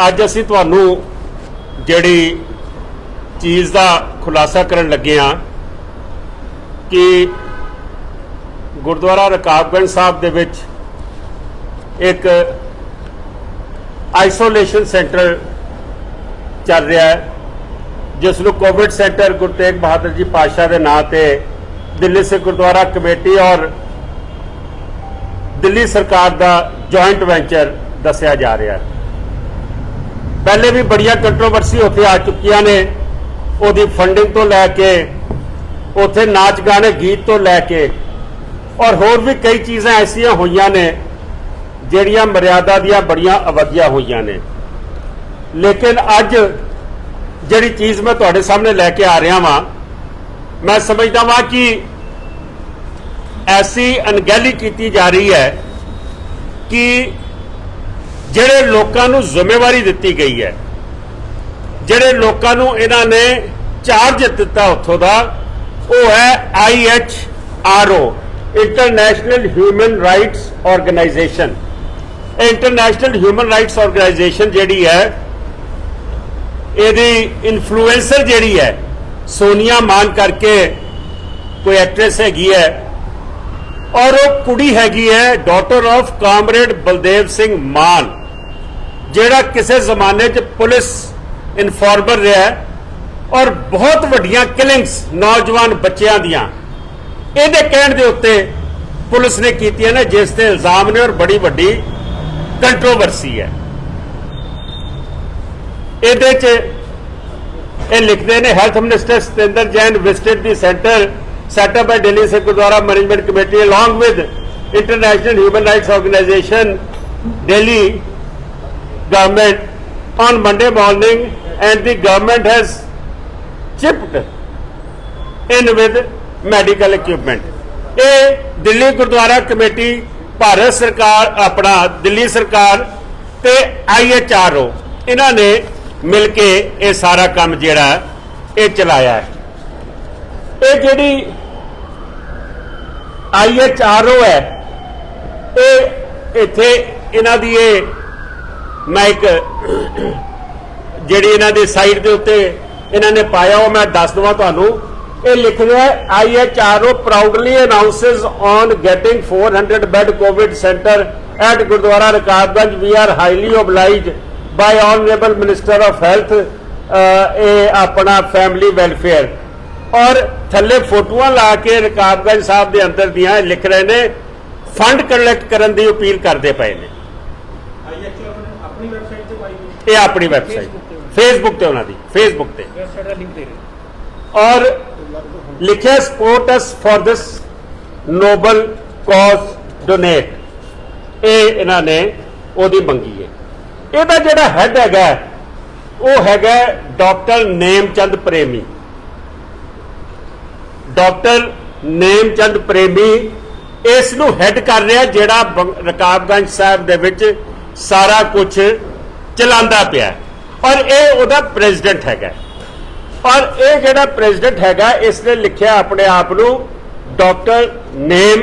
ਅੱਜ ਅਸੀਂ ਤੁਹਾਨੂੰ ਜਿਹੜੀ ਚੀਜ਼ ਦਾ ਖੁਲਾਸਾ ਕਰਨ ਲੱਗੇ ਹਾਂ ਕਿ ਗੁਰਦੁਆਰਾ ਰਕਾਬਗੰਜ ਸਾਹਿਬ ਦੇ ਵਿੱਚ ਇੱਕ ਆਈਸੋਲੇਸ਼ਨ ਸੈਂਟਰ ਚੱਲ ਰਿਹਾ ਹੈ, ਜਿਸ ਨੂੰ ਕੋਵਿਡ ਸੈਂਟਰ ਗੁਰੂ ਤੇਗ ਬਹਾਦਰ ਜੀ ਪਾਤਸ਼ਾਹ ਦੇ ਨਾਂ ਤੇ ਦਿੱਲੀ ਸਿੱਖ ਗੁਰਦੁਆਰਾ ਕਮੇਟੀ ਔਰ ਦਿੱਲੀ ਸਰਕਾਰ ਦਾ ਜੁਆਇੰਟ ਵੈਂਚਰ ਦੱਸਿਆ ਜਾ ਰਿਹਾ ਹੈ। ਪਹਿਲੇ ਵੀ ਬੜੀਆਂ ਕੰਟਰੋਵਰਸੀ ਉੱਥੇ ਆ ਚੁੱਕੀਆਂ ਨੇ, ਉਹਦੀ ਫੰਡਿੰਗ ਤੋਂ ਲੈ ਕੇ ਉੱਥੇ ਨਾਚ ਗਾਣੇ ਗੀਤ ਤੋਂ ਲੈ ਕੇ ਔਰ ਹੋਰ ਵੀ ਕਈ ਚੀਜ਼ਾਂ ਐਸੀਆਂ ਹੋਈਆਂ ਨੇ ਜਿਹੜੀਆਂ ਮਰਿਆਦਾ ਦੀਆਂ ਬੜੀਆਂ ਅਵੱਗੀਆਂ ਹੋਈਆਂ ਨੇ। ਲੇਕਿਨ ਅੱਜ ਜਿਹੜੀ ਚੀਜ਼ ਮੈਂ ਤੁਹਾਡੇ ਸਾਹਮਣੇ ਲੈ ਕੇ ਆ ਰਿਹਾ ਵਾਂ, ਮੈਂ ਸਮਝਦਾ ਵਾਂ ਕਿ ਐਸੀ ਅਣਗਹਿਲੀ ਕੀਤੀ ਜਾ ਰਹੀ ਹੈ ਕਿ ਜਿਹੜੇ ਲੋਕਾਂ ਨੂੰ ਜ਼ਿੰਮੇਵਾਰੀ ਦਿੱਤੀ ਗਈ ਹੈ, ਜਿਹੜੇ ਲੋਕਾਂ ਨੂੰ ਇਹਨਾਂ ਨੇ ਚਾਰਜ ਦਿੱਤਾ ਉੱਥੋਂ ਦਾ, ਉਹ ਹੈ IHRO, international human rights organisation. International human rights organisation ਜਿਹੜੀ ਹੈ, ਇਹਦੀ ਇਨਫਲੂਐਂਸਰ ਜਿਹੜੀ ਹੈ ਸੋਨੀਆ ਮਾਨ ਕਰਕੇ ਕੋਈ ਐਕਟ੍ਰੈਸ ਹੈਗੀ ਹੈ, ਔਰ ਉਹ ਕੁੜੀ ਹੈਗੀ ਹੈ daughter of comrade Baldev Singh Mann, ਜਿਹੜਾ ਕਿਸੇ ਜ਼ਮਾਨੇ 'ਚ ਪੁਲਿਸ ਇਨਫਾਰਮਰ ਰਿਹਾ ਔਰ ਬਹੁਤ ਵੱਡੀਆਂ ਕਿਲਿੰਗਸ ਨੌਜਵਾਨ ਬੱਚਿਆਂ ਦੀਆਂ ਇਹਦੇ ਕਹਿਣ ਦੇ ਉੱਤੇ ਪੁਲਿਸ ਨੇ ਕੀਤੀਆਂ ਨੇ, ਜਿਸ ਤੇ ਇਲਜ਼ਾਮ ਨੇ ਔਰ ਬੜੀ ਵੱਡੀ ਕੰਟਰੋਵਰਸੀ ਹੈ। ਇਹਦੇ 'ਚ ਇਹ ਲਿਖਦੇ ਨੇ, health minister Satinder Jain visited the centre set up by Delhi Sikh Gurdwara Management Committee along with International Human Rights Organization, Delhi government on Monday morning, and the government has chipped in with medical equipment. ਇਹ Delhi Gurdwara committee, Bharat ਸਰਕਾਰ, ਆਪਣਾ ਦਿੱਲੀ ਸਰਕਾਰ ਤੇ IHRO ਇਹਨਾਂ ਨੇ ਮਿਲ ਕੇ ਇਹ ਸਾਰਾ ਕੰਮ ਜਿਹੜਾ ਇਹ ਚਲਾਇਆ ਹੈ। ਇਹ ਜਿਹੜੀ IHRO ਹੈ, ਇਹ ਇੱਥੇ ਇਹਨਾਂ ਦੀ ਮੈਂ ਇੱਕ ਜਿਹੜੀ ਇਹਨਾਂ ਦੀ ਸਾਈਟ ਦੇ ਉੱਤੇ ਇਹਨਾਂ ਨੇ ਪਾਇਆ, ਉਹ ਮੈਂ ਦੱਸ ਦਵਾਂ ਤੁਹਾਨੂੰ। ਇਹ ਲਿਖ ਰਿਹਾ ਹੈ, IHRO proudly announces on getting 400 bed COVID center at Gurdwara Rakabganj. We are highly obliged by Honorable Minister of Health, ਆਪਣਾ ਫੈਮਿਲੀ ਵੈਲਫੇਅਰ। ਔਰ ਥੱਲੇ ਫੋਟੋਆਂ ਲਾ ਕੇ ਰਕਾਬਗੰਜ ਸਾਹਿਬ ਦੇ ਅੰਦਰ ਦੀਆਂ ਲਿਖ ਰਹੇ ਨੇ, ਫੰਡ ਕਲੈਕਟ ਕਰਨ ਦੀ ਅਪੀਲ ਕਰਦੇ ਪਏ ਨੇ। ਇਹ ਆਪਣੀ ਵੈਬਸਾਈਟ ਫੇਸਬੁੱਕ ਤੇ, ਉਹਨਾਂ ਦੀ ਫੇਸਬੁੱਕ ਤੇ, ਔਰ ਲਿਖਿਆ support us for this noble cause donate. ਇਹ ਇਹਨਾਂ ਨੇ ਉਹਦੀ ਮੰਗੀ ਹੈ। ਇਹਦਾ ਜਿਹੜਾ ਹੈਡ ਹੈਗਾ ਉਹ ਹੈਗਾ ਡਾਕਟਰ ਨੇਮਚੰਦ ਪ੍ਰੇਮੀ। ਡਾਕਟਰ ਨੇਮਚੰਦ ਪ੍ਰੇਮੀ ਇਸ ਨੂੰ ਹੈਡ ਕਰ ਰਿਹਾ, ਜਿਹੜਾ ਰਕਾਬਗੰਜ ਸਾਹਿਬ ਦੇ ਵਿੱਚ ਸਾਰਾ ਕੁਝ ਚਲਾਉਂਦਾ ਪਿਆ, ਔਰ ਇਹ ਉਹਦਾ ਪ੍ਰੈਜ਼ੀਡੈਂਟ ਹੈਗਾ। ਔਰ ਇਹ ਜਿਹੜਾ ਪ੍ਰੈਜ਼ੀਡੈਂਟ ਹੈਗਾ, ਇਸ ਨੇ ਲਿਖਿਆ ਆਪਣੇ ਆਪ ਨੂੰ ਡਾਕਟਰ ਨੇਮ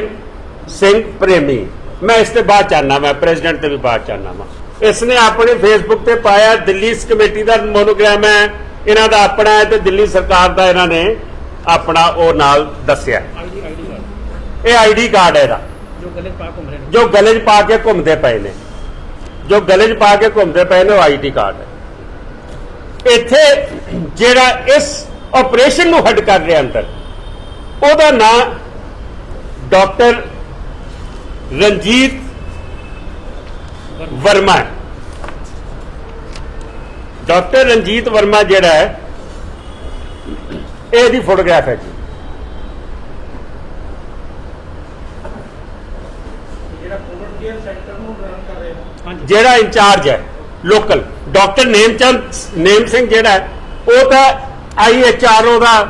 ਸਿੰਘ ਪ੍ਰੇਮੀ। ਮੈਂ ਇਸ ਤੇ ਬਾਅਦ ਚਾਹਨਾ, ਮੈਂ ਪ੍ਰੈਜ਼ੀਡੈਂਟ ਤੇ ਵੀ ਬਾਅਦ ਚਾਹਨਾ ਵਾ। ਇਸ ਨੇ ਆਪਣੇ ਫੇਸਬੁੱਕ ਤੇ ਪਾਇਆ, ਦਿੱਲੀ ਕਮੇਟੀ ਦਾ ਮੋਨੋਗ੍ਰਾਮ ਹੈ, ਇਹਨਾਂ ਦਾ ਆਪਣਾ ਹੈ, ਤੇ ਦਿੱਲੀ ਸਰਕਾਰ ਦਾ ਇਹਨਾਂ ਨੇ ਆਪਣਾ ਉਹ ਨਾਲ ਦੱਸਿਆ। ਇਹ ID ਕਾਰਡ ਹੈ ਇਹਦਾ, ਜੋ ਗਲੇ 'ਚ ਪਾ ਕੇ ਘੁੰਮਦੇ ਪਏ ਨੇ, ਜੋ ਗਲੇ 'ਚ ਪਾ ਕੇ ਘੁੰਮਦੇ ਪਏ ਨੇ, ਉਹ ID ਕਾਰਡ ਹੈ। ਇੱਥੇ ਜਿਹੜਾ ਇਸ ਆਪਰੇਸ਼ਨ ਨੂੰ ਹੈਡ ਕਰ ਰਿਹਾ ਅੰਦਰ, ਉਹਦਾ ਨਾਮ ਡਾਕਟਰ ਰਣਜੀਤ ਵਰਮਾ ਹੈ। ਡਾਕਟਰ ਰਣਜੀਤ ਵਰਮਾ ਜਿਹੜਾ ਹੈ, ਇਹਦੀ ਫੋਟੋਗ੍ਰਾਫ ਹੈ ਜੀ। ਜਿਹੜਾ ਇੰਚਾਰਜ ਹੈ ਲੋਕਲ, ਡਾਕਟਰ ਨੇਮ ਸਿੰਘ ਜਿਹੜਾ ਹੈ, ਉਹ ਤਾਂ IHRO ਦਾ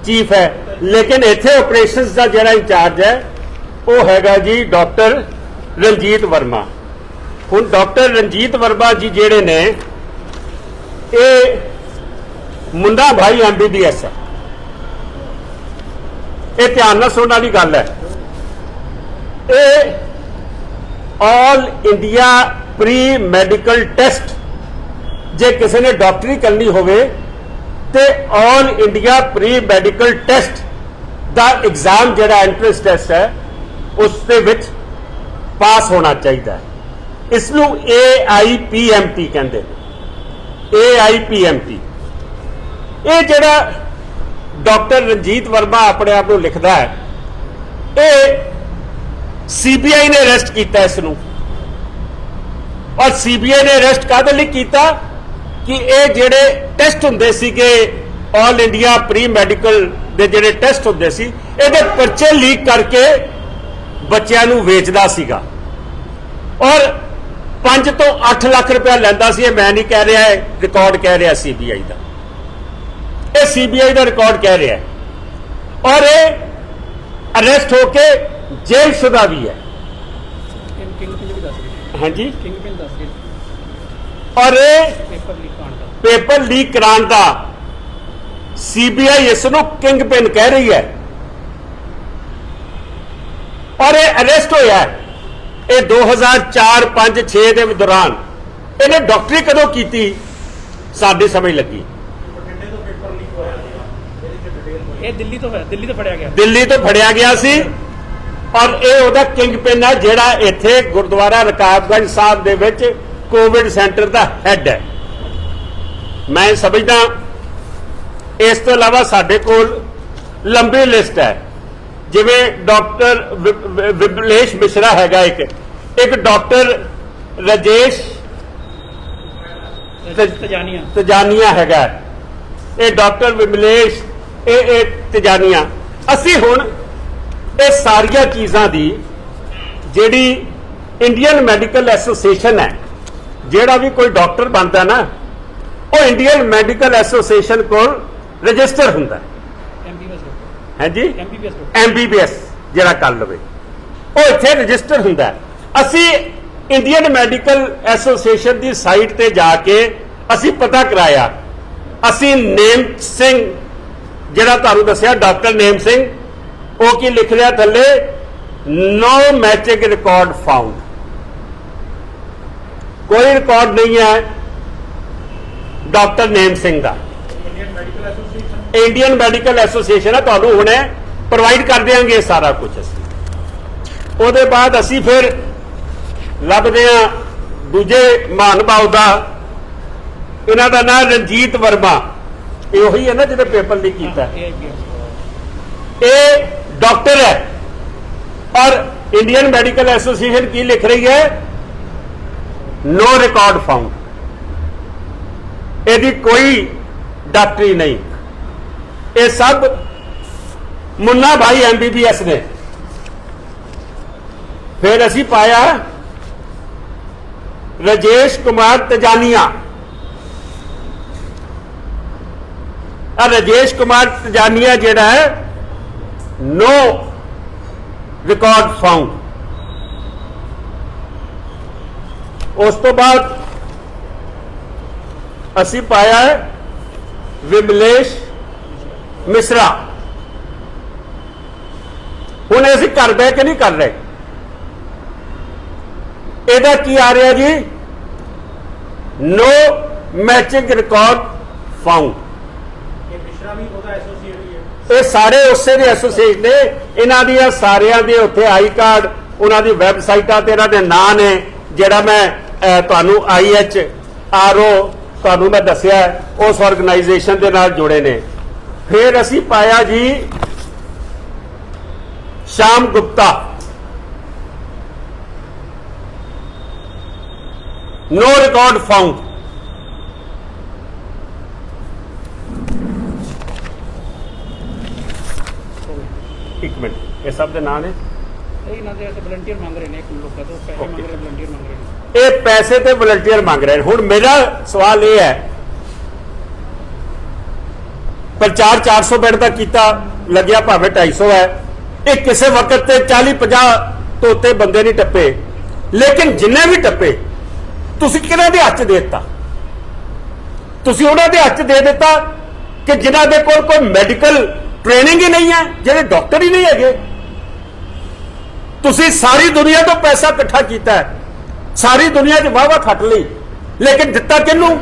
ਚੀਫ ਹੈ, ਲੇਕਿਨ ਇੱਥੇ ਆਪਰੇਸ਼ਨਸ ਦਾ ਜਿਹੜਾ ਇੰਚਾਰਜ ਹੈ ਉਹ ਹੈਗਾ ਜੀ ਡਾਕਟਰ ਰਣਜੀਤ ਵਰਮਾ। ਹੁਣ ਡਾਕਟਰ ਰਣਜੀਤ ਵਰਮਾ ਜੀ ਜਿਹੜੇ ਨੇ, ਇਹ ਮੁੰਡਾ ਭਾਈ MBBS ਹੈ। ਇਹ ਧਿਆਨ ਨਾਲ ਸੁਣਨ ਵਾਲੀ ਗੱਲ ਹੈ। ਇਹ all India pre medical test जे किसी ने डॉक्टरी करनी होवे ते all India pre medical test दा एग्जाम जिहड़ा एंट्रेंस टेस्ट है उसदे विच पास होना चाहिए। इसनूं AIPMT कहंदे ने। AIPMT ये जिहड़ा डॉक्टर रंजीत वर्मा अपने आप को लिखता है, ये CBI ने अरेस्ट किया इसनूं, और CBI ने अरेस्ट काहदे लई कीता कि ये जिहड़े टेस्ट हुंदे सीगे ऑल इंडिया प्री मैडिकल दे जिहड़े टेस्ट हुंदे सी इहदे पर्चे लीक करके बच्चों नूं वेचदा सीगा और 5 तो 8 लाख रुपया लैंदा सी। मैं नहीं कह रहा, रिकॉर्ड कह रहा CBI का, ये CBI का रिकॉर्ड कह रहा है, और ये अरेस्ट होके जेल शुदा भी है। हाँ जी, और ये पेपर लीक कराने का CBI इसनूं किंग पिन कह रही है, और ये अरेस्ट होया है। ये 2004, 5, 6 के दौरान इन्हें डॉक्टरी कदों की साडी समझ लगी। दिल्ली तो फड़िया गया सी, और ये उहदा किंग पिन है जिहड़ा इत्थे गुरुद्वारा रकाबगंज साहब दे विच कोविड सेंटर का हैड है। मैं समझदा इस तो इलावा साडे कोल लंबी लिस्ट है, जिवें डॉक्टर विमलेश मिश्रा हैगा, एक डॉक्टर राजेश तजानिया हैगा, ये डॉक्टर विमलेश तजानिया। असी हुण ये सारिया चीज़ां दी जिहड़ी इंडियन मैडिकल एसोसीएशन है, जिहड़ा भी कोई डॉक्टर बनता ना वो इंडियन मैडिकल एसोसीएशन को रजिस्टर हुंदा है जी, MBBS जिहड़ा कर लवे वो इत्थे रजिस्टर हुंदा है। असी इंडियन मैडिकल एसोसीएशन की साइट ते जाके असी पता कराया, असी नेम सिंह जिहड़ा तुहानूं दस्सिया डॉक्टर नेम सिंह, वो की लिख रहा थले, नो मैचिंग रिकॉर्ड फाउंड, कोई रिकॉर्ड नहीं है डॉक्टर नेम सिंह का। इंडियन मैडिकल एसोसीएशन है, तुहानूं हुणे प्रोवाइड कर देंगे सारा कुछ। असीं उहदे बाद असीं फिर लभदे हां दूजे महानुभाव का, इन्हां दा नाम रंजीत वर्मा, ये उही है ना जिहने पेपर लीक कीता। ये डॉक्टर है, और इंडियन मेडिकल एसोसिएशन की लिख रही है, नो रिकॉर्ड फाउंड, यदि कोई डॉक्टरी नहीं। ये सब मुन्ना भाई MBBS ने। फिर असी पाया राजेश कुमार तजानिया, राजेश कुमार तजानिया जिहड़ा है नो रिकॉर्ड फाउंड। उस तो बाद असी पाया है विमलेश मिश्रा। हुण असीं घर बह के नहीं कर रहे, ਇਹਦਾ ਕੀ ਆ ਰਿਹਾ जी, नो मैचिंग रिकॉर्ड फाउंड। ये सारे उसे दे एसोसीएशन ने, इन्हां दी सारियां दे उत्थे आई कार्ड, उन्हां दी वैबसाइटां ते इन्हां दे नाम ने, जिहड़ा मैं तुहानूं IHRO तुहानूं मैं दस्सिया उस ऑर्गेनाइजेशन दे नाल जुड़े ने। फिर असीं पाया जी Shyam Gupta, no record found. एक मिनट, ये सब दे नाम है, वलंटियर मांग रहे हैं, पैसे मांग रहे हैं, वलंटियर मांग रहे हैं। ये पैसे ते वलंटियर मांग रहे हैं। हुण मेरा सवाल ये है, प्रचार 400 बेड का किया, लग्या भावें 250 है, ये किसी वक्त 40-50 तो उत्ते बंदे नहीं टप्पे, लेकिन जिन्हें भी टप्पे तुसीं किहਨਾਂ दे हत्थ दे दित्ता? तुसीं उहनां दे हत्थ दे दित्ता कि जिन्हां दे कोल कोई मैडिकल ट्रेनिंग ही नहीं है, जिहड़े डॉक्टर ही नहीं है। तुसीं सारी दुनिया तो पैसा इकट्ठा किया है, सारी दुनिया च वाहवा खट ली, लेकिन दिता किहनूं?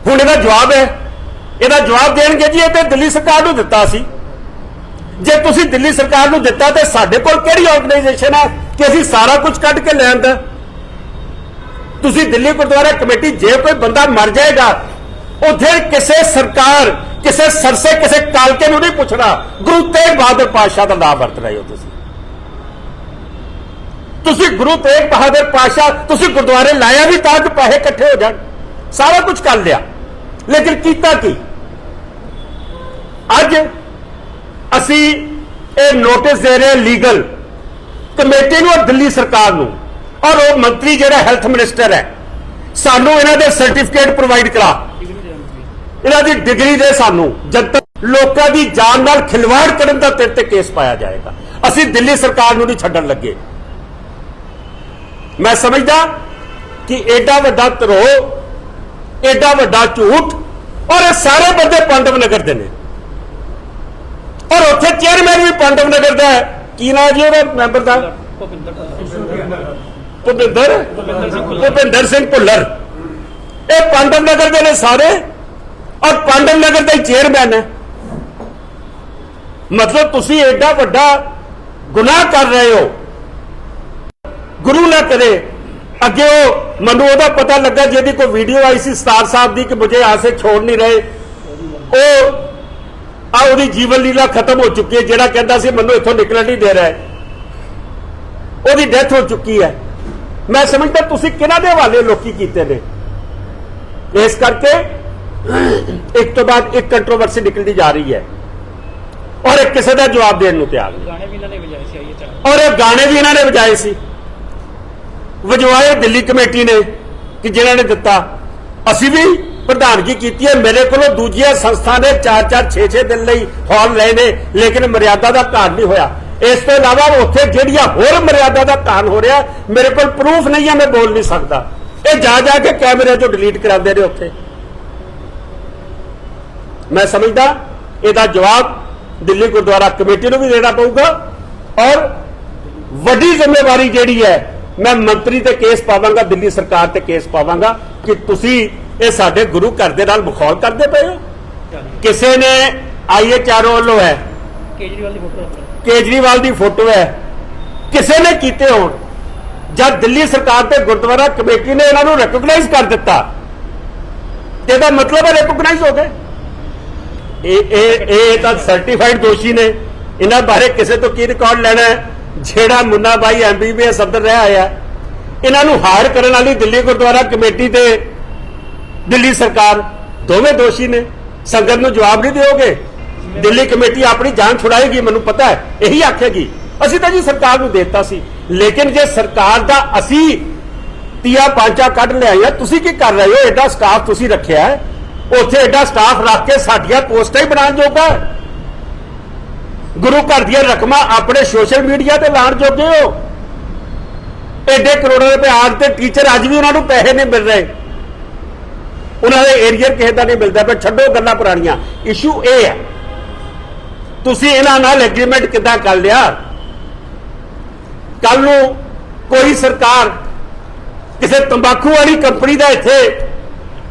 ਹੁਣ ਇਹਦਾ ਜਵਾਬ ਹੈ, ਇਹਦਾ ਜਵਾਬ ਦੇਣਗੇ ਜੀ ਇਹ ਤੇ ਦਿੱਲੀ ਸਰਕਾਰ ਨੂੰ ਦਿੱਤਾ ਸੀ। ਜੇ ਤੁਸੀਂ ਦਿੱਲੀ ਸਰਕਾਰ ਨੂੰ ਦਿੱਤਾ ਤੇ ਸਾਡੇ ਕੋਲ ਕਿਹੜੀ ਆਰਗੇਨਾਈਜੇਸ਼ਨ ਹੈ ਕਿ ਅਸੀਂ ਸਾਰਾ ਕੁਝ ਕੱਢ ਕੇ ਲੈ ਆਂਦਾ? ਤੁਸੀਂ ਦਿੱਲੀ ਗੁਰਦੁਆਰਾ ਕਮੇਟੀ, ਜੇ ਕੋਈ ਬੰਦਾ ਮਰ ਜਾਏਗਾ ਉੱਥੇ ਕਿਸੇ ਸਰਕਾਰ, ਕਿਸੇ ਸਰਸੇ, ਕਿਸੇ ਕਾਲਕੇ ਨੂੰ ਨਹੀਂ ਪੁੱਛਣਾ। ਗੁਰੂ ਤੇਗ ਬਹਾਦਰ ਪਾਤਸ਼ਾਹ ਦਾ ਨਾਮ ਵਰਤ ਰਹੇ ਹੋ ਤੁਸੀਂ ਗੁਰੂ ਤੇਗ ਬਹਾਦਰ ਪਾਤਸ਼ਾਹ, ਤੁਸੀਂ ਗੁਰਦੁਆਰੇ ਲਾਇਆ ਵੀ ਤਾਂ ਕਿ ਪੈਸੇ ਇਕੱਠੇ ਹੋ ਜਾਣ, ਸਾਰਾ ਕੁਝ ਕਰ ਲਿਆ, ਲੇਕਿਨ ਕੀਤਾ ਕੀ? ਅੱਜ ਅਸੀਂ ਇਹ ਨੋਟਿਸ ਦੇ ਰਹੇ ਲੀਗਲ ਕਮੇਟੀ ਨੂੰ ਔਰ ਦਿੱਲੀ ਸਰਕਾਰ ਨੂੰ, ਔਰ ਉਹ ਮੰਤਰੀ ਜਿਹੜਾ ਹੈਲਥ ਮਿਨਿਸਟਰ ਹੈ, ਸਾਨੂੰ ਇਹਨਾਂ ਦੇ ਸਰਟੀਫਿਕੇਟ ਪ੍ਰੋਵਾਈਡ ਕਰਾ, ਇਹਨਾਂ ਦੀ ਡਿਗਰੀ ਦੇ ਸਾਨੂੰ। ਜਦ ਤੱਕ ਲੋਕਾਂ ਦੀ ਜਾਨ ਨਾਲ ਖਿਲਵਾੜ ਕਰਨ ਦਾ ਤੇਰੇ ਤੇ ਕੇਸ ਪਾਇਆ ਜਾਏਗਾ, ਅਸੀਂ ਦਿੱਲੀ ਸਰਕਾਰ ਨੂੰ ਨਹੀਂ ਛੱਡਣ ਲੱਗੇ। ਮੈਂ ਸਮਝਦਾ ਕਿ ਐਡਾ ਵੱਡਾ ਧਰੋਹ, ਐਡਾ ਵੱਡਾ ਝੂਠ, ਔਰ ਇਹ ਸਾਰੇ ਬੰਦੇ ਪਾਂਡਵ ਨਗਰ ਦੇ ਨੇ, ਔਰ ਉੱਥੇ ਚੇਅਰਮੈਨ ਵੀ ਪਾਂਡਵ ਨਗਰ ਦਾ ਹੈ। ਕੀ ਨਾਮ ਜੀ ਉਹਦਾ ਮੈਂਬਰ ਦਾ? ਭੁਪਿੰਦਰ ਸਿੰਘ ਭੁੱਲਰ। ਇਹ ਪਾਂਡਵ ਨਗਰ ਦੇ ਨੇ ਸਾਰੇ, ਔਰ ਪਾਂਡਵ ਨਗਰ ਦਾ ਹੀ ਚੇਅਰਮੈਨ ਹੈ। ਮਤਲਬ ਤੁਸੀਂ ਐਡਾ ਵੱਡਾ ਗੁਨਾਹ ਕਰ ਰਹੇ ਹੋ। ਗੁਰੂ ਨਾ ਕਰੇ ਅੱਗੇ ਉਹ ਮੈਨੂੰ ਉਹਦਾ ਪਤਾ ਲੱਗਾ ਜਿਹਦੀ ਕੋਈ ਵੀਡੀਓ ਆਈ ਸੀ ਸਤਾਰ ਸਾਹਿਬ ਦੀ ਕਿ ਮੁਝੇ ਯਹਾਂ ਸੇ ਛੋੜ ਨਹੀਂ ਰਹੇ, ਉਹ ਉਹਦੀ ਜੀਵਨ ਲੀਲਾ ਖਤਮ ਹੋ ਚੁੱਕੀ ਹੈ। ਜਿਹੜਾ ਕਹਿੰਦਾ ਸੀ ਮੈਨੂੰ ਇੱਥੋਂ ਨਿਕਲਣ ਨਹੀਂ ਦੇ ਰਿਹਾ, ਉਹਦੀ ਡੈਥ ਹੋ ਚੁੱਕੀ ਹੈ। ਮੈਂ ਸਮਝਦਾ ਤੁਸੀਂ ਕਿਹਨਾਂ ਦੇ ਹਵਾਲੇ ਲੋਕੀ ਕੀਤੇ ਨੇ। ਇਸ ਕਰਕੇ ਇੱਕ ਤੋਂ ਬਾਅਦ ਇੱਕ ਕੰਟਰੋਵਰਸੀ ਨਿਕਲਦੀ ਜਾ ਰਹੀ ਹੈ, ਔਰ ਇਹ ਕਿਸੇ ਦਾ ਜਵਾਬ ਦੇਣ ਨੂੰ ਤਿਆਰ ਨਹੀਂ। ਗਾਣੇ ਵੀ ਇਹਨਾਂ ਨੇ ਵਜਾਏ ਸੀ, ਔਰ ਇਹ ਗਾਣੇ ਵੀ ਇਹਨਾਂ ਨੇ ਵਜਾਏ ਸੀ, ਵਜਵਾਏ ਦਿੱਲੀ ਕਮੇਟੀ ਨੇ ਕਿ ਜਿਹਨਾਂ ਨੇ ਦਿੱਤਾ। ਅਸੀਂ ਵੀ ਪ੍ਰਧਾਨਗੀ ਕੀਤੀ ਹੈ। ਮੇਰੇ ਕੋਲੋਂ ਦੂਜੀਆਂ ਸੰਸਥਾ ਨੇ 4-4 6-6 ਦਿਨ ਲਈ ਹਾਲ ਲਏ ਨੇ, ਲੇਕਿਨ ਮਰਿਆਦਾ ਦਾ ਘਾਣ ਨਹੀਂ ਹੋਇਆ। ਇਸ ਤੋਂ ਇਲਾਵਾ ਉੱਥੇ ਜਿਹੜੀਆਂ ਹੋਰ ਮਰਿਆਦਾ ਦਾ ਘਾਣ ਹੋ ਰਿਹਾ, ਮੇਰੇ ਕੋਲ ਪ੍ਰੂਫ ਨਹੀਂ ਹੈ, ਮੈਂ ਬੋਲ ਨਹੀਂ ਸਕਦਾ। ਇਹ ਜਾ ਕੇ ਕੈਮਰੇ ਚੋਂ ਡਿਲੀਟ ਕਰਾਉਂਦੇ ਨੇ ਉੱਥੇ। ਮੈਂ ਸਮਝਦਾ ਇਹਦਾ ਜਵਾਬ ਦਿੱਲੀ ਗੁਰਦੁਆਰਾ ਕਮੇਟੀ ਨੂੰ ਵੀ ਦੇਣਾ ਪਊਗਾ, ਔਰ ਵੱਡੀ ਜ਼ਿੰਮੇਵਾਰੀ ਜਿਹੜੀ ਹੈ ਮੈਂ ਮੰਤਰੀ ਤੇ ਕੇਸ ਪਾਵਾਂਗਾ, ਦਿੱਲੀ ਸਰਕਾਰ ਤੇ ਕੇਸ ਪਾਵਾਂਗਾ ਕਿ ਤੁਸੀਂ ਇਹ ਸਾਡੇ ਗੁਰੂ ਘਰ ਦੇ ਨਾਲ ਮਖੌਲ ਕਰਦੇ ਪਏ ਹੋ। ਕਿਸੇ ਨੇ IHRO ਵੱਲੋਂ ਹੈ, ਕੇਜਰੀਵਾਲ ਦੀ ਫੋਟੋ ਹੈ, ਕਿਸੇ ਨੇ ਕੀਤੇ ਹੋਣ। ਜਦ ਦਿੱਲੀ ਸਰਕਾਰ ਤੇ ਗੁਰਦੁਆਰਾ ਕਮੇਟੀ ਨੇ ਇਹਨਾਂ ਨੂੰ ਰੈਕਗਨਾਈਜ਼ ਕਰ ਦਿੱਤਾ, ਇਹਦਾ ਮਤਲਬ ਹੈ ਰੈਕਗਨਾਈਜ਼ ਹੋ ਗਏ। ਇਹ ਤਾਂ ਸਰਟੀਫਾਈਡ ਦੋਸ਼ੀ ਨੇ। ਇਹਨਾਂ ਬਾਰੇ ਕਿਸੇ ਤੋਂ ਕੀ ਰਿਕਾਰਡ ਲੈਣਾ ਹੈ? ਜਿਹੜਾ ਮੁੰਨਾ ਬਾਈ MBBS ਅੰਦਰ ਰਿਹਾ ਆਇਆ, ਇਹਨਾਂ ਨੂੰ ਹਾਇਰ ਕਰਨ ਵਾਲੀ ਦਿੱਲੀ ਗੁਰਦੁਆਰਾ ਕਮੇਟੀ ਤੇ ਦਿੱਲੀ ਸਰਕਾਰ ਦੋਵੇਂ ਦੋਸ਼ੀ ਨੇ। ਸੰਗਤ ਨੂੰ ਜਵਾਬ ਨਹੀਂ ਦਿਓਗੇ, ਦਿੱਲੀ ਕਮੇਟੀ ਆਪਣੀ ਜਾਨ ਛੁਡਾਏਗੀ, ਮੈਨੂੰ ਪਤਾ ਹੈ, ਇਹੀ ਆਖੇਗੀ। ਅਸੀਂ ਤਾਂ ਜੀ ਸਰਕਾਰ ਨੂੰ ਦੇਤਾ ਸੀ, ਲੇਕਿਨ ਜੇ ਸਰਕਾਰ ਦਾ ਅਸੀਂ ਤੀਆ ਪਾਂਚਾ ਕੱਢ ਲਿਆਇਆ, ਤੁਸੀਂ ਕੀ ਕਰ ਰਹੇ ਹੋ? ਐਡਾ ਸਟਾਫ ਤੁਸੀਂ ਰੱਖਿਆ ਹੈ, ਉੱਥੇ ਐਡਾ ਸਟਾਫ ਰੱਖ ਕੇ ਸਾਡੀਆਂ ਪੋਸਟਾਂ ਹੀ ਬਣਾਉਣ ਜੋਗਾ, ਗੁਰੂ ਘਰ ਦੀਆਂ ਰਕਮਾਂ ਆਪਣੇ ਸੋਸ਼ਲ ਮੀਡੀਆ ਤੇ ਲਾਉਣ ਜੋਗੇ ਹੋ। ਐਡੇ ਕਰੋੜਾਂ ਰੁਪਏ ਆਜ ਤੇ ਟੀਚਰ ਅੱਜ ਵੀ ਉਹਨਾਂ ਨੂੰ ਪੈਸੇ ਨਹੀਂ ਮਿਲ ਰਹੇ, ਉਹਨਾਂ ਦੇ ਏਰੀਅਰ ਕਿਸੇ ਦਾ ਨਹੀਂ ਮਿਲਦਾ। ਪਰ ਛੱਡੋ ਗੱਲਾਂ ਪੁਰਾਣੀਆਂ, ਇਸ਼ੂ ਇਹ ਹੈ ਤੁਸੀਂ ਇਹਨਾਂ ਨਾਲ ਐਗਰੀਮੈਂਟ ਕਿੱਦਾਂ ਕਰ ਲਿਆ? ਕੱਲ ਨੂੰ ਕੋਈ ਸਰਕਾਰ ਕਿਸੇ ਤੰਬਾਕੂ ਵਾਲੀ ਕੰਪਨੀ ਦਾ ਇੱਥੇ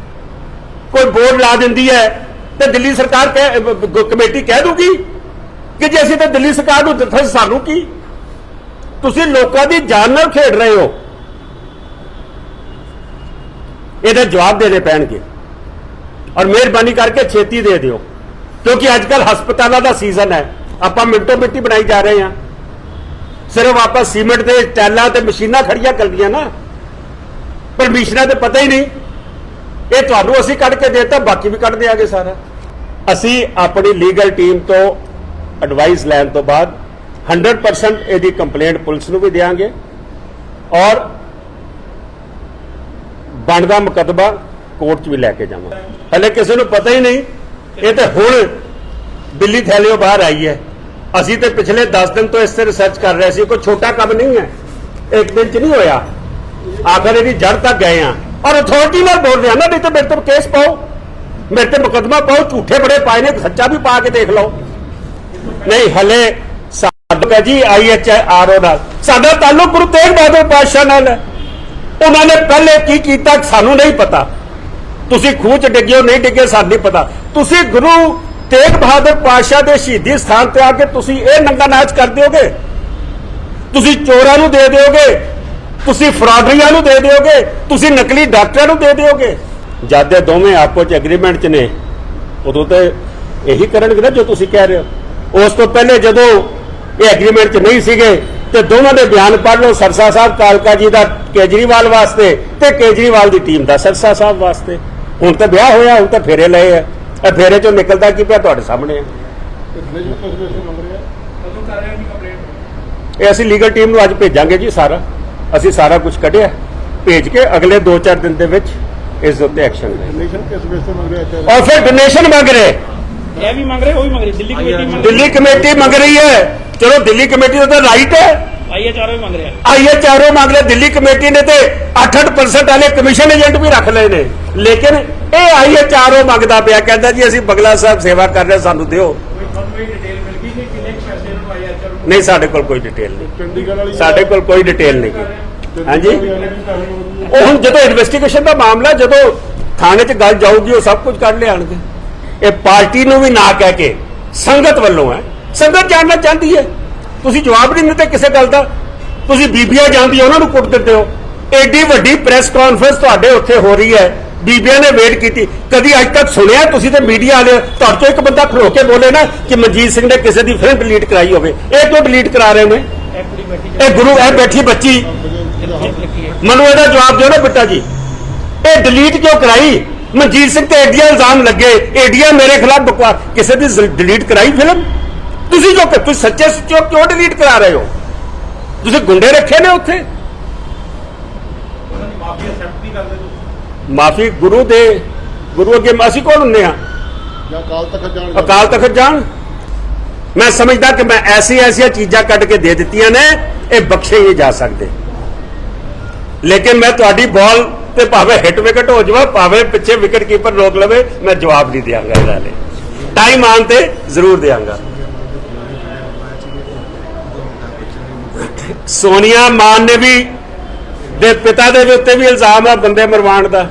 ਕੋਈ ਬੋਰਡ ਲਾ ਦਿੰਦੀ ਹੈ ਤੇ ਦਿੱਲੀ ਸਰਕਾਰ ਕਮੇਟੀ ਕਹਿ ਦੂਗੀ ਕਿ ਜੇ ਅਸੀਂ ਤਾਂ ਦਿੱਲੀ ਸਰਕਾਰ ਨੂੰ ਦਿੱਤਾ, ਸਾਨੂੰ ਕੀ? ਤੁਸੀਂ ਲੋਕਾਂ ਦੀ ਜਾਨ ਨਾਲ ਖੇਡ ਰਹੇ ਹੋ। ਇਹਦਾ ਜਵਾਬ ਦੇਣੇ ਪੈਣਗੇ, ਔਰ ਮਿਹਰਬਾਨੀ ਕਰਕੇ ਛੇਤੀ ਦੇ ਦਿਓ, ਕਿਉਂਕਿ ਅੱਜ ਕੱਲ ਹਸਪਤਾਲਾਂ ਦਾ ਸੀਜ਼ਨ ਹੈ। ਆਪਾਂ ਮਿੰਟੋ ਮਿੰਟੀ ਬਣਾਈ ਜਾ ਰਹੇ ਹਾਂ। ਸਿਰਫ ਆਪਾਂ ਸੀਮੈਂਟ ਦੇ ਟੈਲਾਂ ਤੇ ਮਸ਼ੀਨਾਂ ਖੜੀਆਂ ਕਰਦੀਆਂ ਨਾ, ਪਰਮਿਸ਼ਨਾਂ ਤੇ ਪਤਾ ਹੀ ਨਹੀਂ। ਇਹ ਤੁਹਾਨੂੰ ਅਸੀਂ ਕੱਢ ਕੇ ਦੇਤਾ, ਬਾਕੀ ਵੀ ਕੱਢ ਦਿਆਂਗੇ ਸਾਰਾ। ਅਸੀਂ ਆਪਣੀ ਲੀਗਲ ਟੀਮ ਤੋਂ ਐਡਵਾਈਸ ਲੈਣ ਤੋਂ ਬਾਅਦ 100% ਇਹਦੀ ਕੰਪਲੇਂਟ ਪੁਲਿਸ ਨੂੰ ਵੀ ਦੇਵਾਂਗੇ, ਔਰ ਬਣਦਾ ਮੁਕੱਦਮਾ ਕੋਰਟ 'ਚ ਵੀ ਲੈ ਕੇ ਜਾਵਾਂਗੇ। ਹਲੇ ਕਿਸੇ ਨੂੰ ਪਤਾ ਹੀ ਨਹੀਂ, ਇਹ ਤਾਂ ਹੁਣ ਦਿੱਲੀ ਥੈਲਿਓ ਬਾਹਰ ਆਈ ਹੈ। ਅਸੀਂ ਤੇ ਪਿਛਲੇ 10 ਦਿਨ ਤੋਂ ਇਸ ਤੇ ਰਿਸਰਚ ਕਰ ਰਹੇ ਸੀ। ਕੋਈ ਛੋਟਾ ਕੰਮ ਨਹੀਂ ਹੈ, ਇੱਕ ਦਿਨ 'ਚ ਨਹੀਂ ਹੋਇਆ। ਆਖਰ ਇਹਦੀ ਜੜ ਤੱਕ ਗਏ ਆ, ਔਰ ਅਥਾਰਟੀ ਨਾਲ ਬੋਲ ਰਹੇ ਆ ਨਾ, ਨਹੀਂ ਤਾਂ ਮੇਰੇ ਤੇ ਕੇਸ ਪਾਓ, ਮੇਰੇ ਤੇ ਮੁਕੱਦਮਾ ਪਾਓ। ਝੂਠੇ ਬੜੇ ਪਾਏ ਨੇ, ਸੱਚਾ ਵੀ ਪਾ ਕੇ ਦੇਖ ਲਓ। ਨਹੀਂ, ਹਲੇ ਸਾਡਾ ਜੀ IHRO ਨਾਲ ਸਾਡਾ ਤਾਲੁਕ ਗੁਰੂ ਤੇਗ ਬਹਾਦਰ ਪਾਤਸ਼ਾਹ ਨਾਲ ਹੈ। ਉਹਨਾਂ ਨੇ ਪਹਿਲੇ ਕੀ ਕੀਤਾ ਸਾਨੂੰ ਨਹੀਂ ਪਤਾ, ਤੁਸੀਂ ਖੂਹ ਚ ਡਿੱਗੇ ਹੋ ਨਹੀਂ ਡਿੱਗੇ ਸਾਨੂੰ ਨਹੀਂ ਪਤਾ। ਤੁਸੀਂ ਗੁਰੂ ਤੇਗ ਬਹਾਦਰ ਪਾਤਸ਼ਾਹ ਦੇ ਸ਼ਹੀਦੀ ਸਥਾਨ ਤੇ ਆ ਕੇ ਤੁਸੀਂ ਇਹ ਨੰਗਾ ਨਾਚ ਕਰ ਦਿਓਗੇ? ਤੁਸੀਂ ਚੋਰਾਂ ਨੂੰ ਦੇ ਦਿਓਗੇ, ਤੁਸੀਂ ਫਰਾਡਰੀਆਂ ਨੂੰ ਦੇ ਦਿਓਗੇ, ਤੁਸੀਂ ਨਕਲੀ ਡਾਕਟਰਾਂ ਨੂੰ ਦੇ ਦਿਓਗੇ। ਜਦ ਇਹ ਦੋਵੇਂ ਆਪੋ ਚ ਐਗਰੀਮੈਂਟ ਚ ਨੇ ਉਦੋਂ ਤੇ ਇਹੀ ਕਰਨਗੇ ਨਾ ਜੋ ਤੁਸੀਂ ਕਹਿ ਰਹੇ ਹੋ। ਉਸ ਤੋਂ ਪਹਿਲੇ ਜਦੋਂ ਇਹ ਐਗਰੀਮੈਂਟ ਚ ਨਹੀਂ ਸੀਗੇ ਤੇ ਦੋਵਾਂ ਦੇ ਬਿਆਨ ਪੜ੍ਹ ਲਓ, ਸਰਸਾ ਸਾਹਿਬ ਕਾਲਕਾ ਜੀ ਦਾ ਕੇਜਰੀਵਾਲ ਵਾਸਤੇ ਤੇ ਕੇਜਰੀਵਾਲ ਦੀ ਟੀਮ ਦਾ ਸਰਸਾ ਸਾਹਿਬ ਵਾਸਤੇ। ਹੁਣ ਤਾਂ ਵਿਆਹ ਹੋਇਆ, ਹੁਣ ਤਾਂ ਫੇਰੇ ਲਏ ਆ। ਇਹ ਫੇਰੇ ਚੋਂ ਨਿਕਲਦਾ ਕੀ ਪਿਆ ਤੁਹਾਡੇ ਸਾਹਮਣੇ ਆ। ਕਦੋਂ ਕਰ ਰਹੇ ਹੋ ਜੀ ਕੰਪਲੇਂਟ? ਇਹ ਅਸੀਂ ਲੀਗਲ ਟੀਮ ਨੂੰ ਅੱਜ ਭੇਜਾਂਗੇ ਜੀ। ਅਸੀਂ ਸਾਰਾ ਕੁਝ ਕੱਢਿਆ, ਭੇਜ ਕੇ ਅਗਲੇ 2-4 ਦਿਨ ਦੇ ਵਿੱਚ ਇਸ ਦੇ ਉੱਤੇ ਐਕਸ਼ਨ ਲੈ। ਔਰ ਫਿਰ ਡੋਨੇਸ਼ਨ ਮੰਗ ਰਹੇ, ਇਹ ਵੀ ਮੰਗ ਰਹੇ, ਉਹ ਵੀ ਮੰਗ ਰਹੇ, ਦਿੱਲੀ ਕਮੇਟੀ ਮੰਗ ਦਿੱਲੀ ਕਮੇਟੀ ਮੰਗ ਰਹੀ ਹੈ। ਚਲੋ ਦਿੱਲੀ ਕਮੇਟੀ ਦਾ ਤਾਂ ਰਾਈਟ ਹੈ, IHRO ਵੀ ਮੰਗ ਰਿਹਾ। IHRO ਮੰਗ ਰਿਹਾ। ਦਿੱਲੀ ਕਮੇਟੀ ਨੇ ਤੇ 8% ਵਾਲੇ ਕਮਿਸ਼ਨ ਏਜੰਟ ਵੀ ਰੱਖ ਲਏ ਨੇ, ਲੇਕਿਨ ਇਹ IHRO ਮੰਗਦਾ ਪਿਆ, ਕਹਿੰਦਾ ਜੀ ਅਸੀਂ ਬਗਲਾ ਸਾਹਿਬ ਸੇਵਾ ਕਰ ਰਹੇ, ਸਾਨੂੰ ਦਿਓ। ਕੋਈ ਡਿਟੇਲ ਮਿਲ ਗਈ ਕਿ ਕਿੰਨੇ ਪੈਸੇ ਨੂੰ IHRO? ਨਹੀਂ, ਸਾਡੇ ਕੋਲ ਕੋਈ ਡਿਟੇਲ ਨਹੀਂ, ਸਾਡੇ ਕੋਲ ਕੋਈ ਡਿਟੇਲ ਨਹੀਂ। ਹਾਂਜੀ, ਉਹ ਹੁਣ ਜਦੋਂ ਇਨਵੈਸਟੀਗੇਸ਼ਨ ਦਾ ਮਾਮਲਾ, ਜਦੋਂ ਥਾਣੇ 'ਚ ਗੱਲ ਜਾਊਗੀ ਉਹ ਸਭ ਕੁਝ ਕੱਢ ਲਿਆਣਗੇ। ਇਹ ਪਾਰਟੀ ਨੂੰ ਵੀ ਨਾ ਕਹਿ ਕੇ ਸੰਗਤ ਵੱਲੋਂ ਹੈ, ਸੰਗਤ ਜਾਣਨਾ ਚਾਹੁੰਦੀ ਹੈ। ਤੁਸੀਂ ਜਵਾਬ ਨਹੀਂ ਦਿੰਦੇ ਕਿਸੇ ਗੱਲ ਦਾ। ਤੁਸੀਂ ਬੀਬੀਆਂ ਜਾਂਦੀ ਉਹਨਾਂ ਨੂੰ ਕੁੱਟ ਦਿੰਦੇ ਹੋ। ਐਡੀ ਵੱਡੀ ਪ੍ਰੈਸ ਕਾਨਫਰੰਸ ਤੁਹਾਡੇ ਉੱਥੇ ਹੋ ਰਹੀ ਹੈ, ਬੀਬੀਆਂ ਨੇ ਵੇਟ ਕੀਤੀ, ਕਦੀ ਅੱਜ ਤੱਕ ਸੁਣਿਆ ਤੁਸੀਂ? ਤੇ ਮੀਡੀਆ ਵਾਲੇ ਤੁਹਾਡੇ ਤੋਂ ਇੱਕ ਬੰਦਾ ਖਲੋ ਕੇ ਬੋਲੇ ਨਾ ਕਿ ਮਨਜੀਤ ਸਿੰਘ ਨੇ ਕਿਸੇ ਦੀ ਫਿਲਮ ਡਿਲੀਟ ਕਰਾਈ ਹੋਵੇ। ਇਹ ਕਿਉਂ ਡਿਲੀਟ ਕਰਾ ਰਹੇ ਨੇ? ਇਹ ਕੁੜੀ ਬੈਠੀ ਇਹ ਗੁਰੂ ਹੈ ਬੈਠੀ ਬੱਚੀ, ਲਿਖੀ ਹੈ। ਮੈਨੂੰ ਇਹਦਾ ਜਵਾਬ ਦਿਓ ਨਾ ਬੇਟਾ ਜੀ, ਇਹ ਡਿਲੀਟ ਕਿਉਂ ਕਰਾਈ? ਮਨਜੀਤ ਸਿੰਘ ਤੇ ਏਡੀਆਂ ਇਲਜ਼ਾਮ ਲੱਗੇ, ਏਡੀਆਂ ਮੇਰੇ ਖਿਲਾਫ ਬਕਵਾਸ, ਕਿਸੇ ਦੀ ਡਿਲੀਟ ਕਰਾਈ ਫਿਲਮ? ਤੁਸੀਂ ਜੋ ਤੁਸੀਂ ਸੱਚੇ ਸੁੱਚੇ ਹੋ, ਕਿਉਂ ਡਿਲੀਟ ਕਰਾ ਰਹੇ ਹੋ? ਤੁਸੀਂ ਗੁੰਡੇ ਰੱਖੇ ਨੇ ਉੱਥੇ। ਉਹਨਾਂ ਦੀ ਮਾਫੀ ਐਕਸੈਪਟ ਨਹੀਂ ਕਰਦੇ ਤੁਸੀਂ? ਮਾਫੀ ਗੁਰੂ ਅੱਗੇ ਅਸੀਂ ਕੌਣ ਹੁੰਦੇ ਆ? ਅਕਾਲ ਤਖਤ ਜਾਣ। ਮੈਂ ਸਮਝਦਾ ਕਿ ਮੈਂ ਐਸੀਆਂ ਚੀਜ਼ਾਂ ਕੱਢ ਕੇ ਦੇ ਦਿੱਤੀਆਂ ਨੇ, ਇਹ ਬਖਸ਼ੇ ਹੀ ਜਾ ਸਕਦੇ। ਲੇਕਿਨ ਮੈਂ ਤੁਹਾਡੀ ਬਾਲ ਤੇ ਭਾਵੇਂ ਹਿੱਟ ਵਿਕਟ ਹੋ ਜਾਵੇ, ਭਾਵੇਂ ਪਿੱਛੇ ਵਿਕਟ ਕੀਪਰ ਰੋਕ ਲਵੇ, ਮੈਂ ਜਵਾਬ ਨਹੀਂ ਦਿਆਂਗਾ ਇਹਦਾ। ਟਾਈਮ ਆਉਣ ਤੇ ਜ਼ਰੂਰ ਦਿਆਂਗਾ। ਸੋਨੀਆ ਮਾਨ ਨੇ ਵੀ ਦੇ ਪਿਤਾ ਦੇ ਉੱਤੇ ਵੀ ਇਲਜ਼ਾਮ ਹੈ ਬੰਦੇ ਮਰਵਾਉਣ ਦਾ।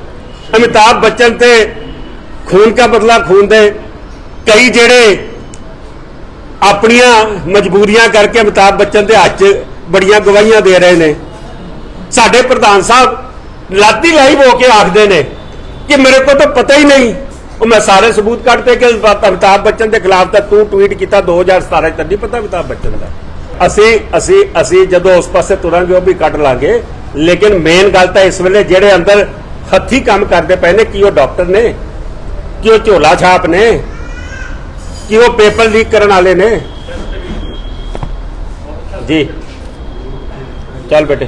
ਅਮਿਤਾਭ ਬੱਚਨ ਤੇ ਖੂਨ ਕਾ ਬਦਲਾ ਖੂਨ ਦੇ ਕਈ ਜਿਹੜੇ ਆਪਣੀਆਂ ਮਜਬੂਰੀਆਂ ਕਰਕੇ ਅਮਿਤਾਭ ਬੱਚਨ ਦੇ ਹੱਥ 'ਚ ਬੜੀਆਂ ਗਵਾਹੀਆਂ ਦੇ ਰਹੇ ਨੇ। ਸਾਡੇ ਪ੍ਰਧਾਨ ਸਾਹਿਬ ਰਾਤੀ ਲਾਈਵ ਹੋ ਕੇ ਆਖਦੇ ਨੇ ਕਿ ਮੇਰੇ ਕੋਲ ਤਾਂ ਪਤਾ ਹੀ ਨਹੀਂ। ਉਹ ਮੈਂ ਸਾਰੇ ਸਬੂਤ ਕੱਢਦੇ ਕਿ ਅਮਿਤਾਭ ਬੱਚਨ ਦੇ ਖਿਲਾਫ ਤਾਂ ਤੂੰ ਟਵੀਟ ਕੀਤਾ 2017 'ਚ, ਤਾਂ ਨਹੀਂ ਪਤਾ ਅਮਿਤਾਭ ਬੱਚਨ ਦਾ। ਅਸੀਂ ਜਦੋਂ ਉਸ ਪਾਸੇ ਤੁਰਾਂਗੇ ਉਹ ਵੀ ਕੱਢ ਲਾਂਗੇ। ਲੇਕਿਨ ਮੇਨ ਗੱਲ ਤਾਂ ਇਸ ਵੇਲੇ ਜਿਹੜੇ ਅੰਦਰ ਹੱਥੀ ਕੰਮ ਕਰਦੇ ਪਏ ਨੇ, ਕਿ ਉਹ ਡਾਕਟਰ ਨੇ, ਕਿ ਉਹ ਝੋਲਾ ਛਾਪ ਨੇ, ਕਿ ਉਹ ਪੇਪਰ ਲੀਕ ਕਰਨ ਵਾਲੇ ਨੇ। ਜੀ ਚੱਲ ਬੇਟੇ।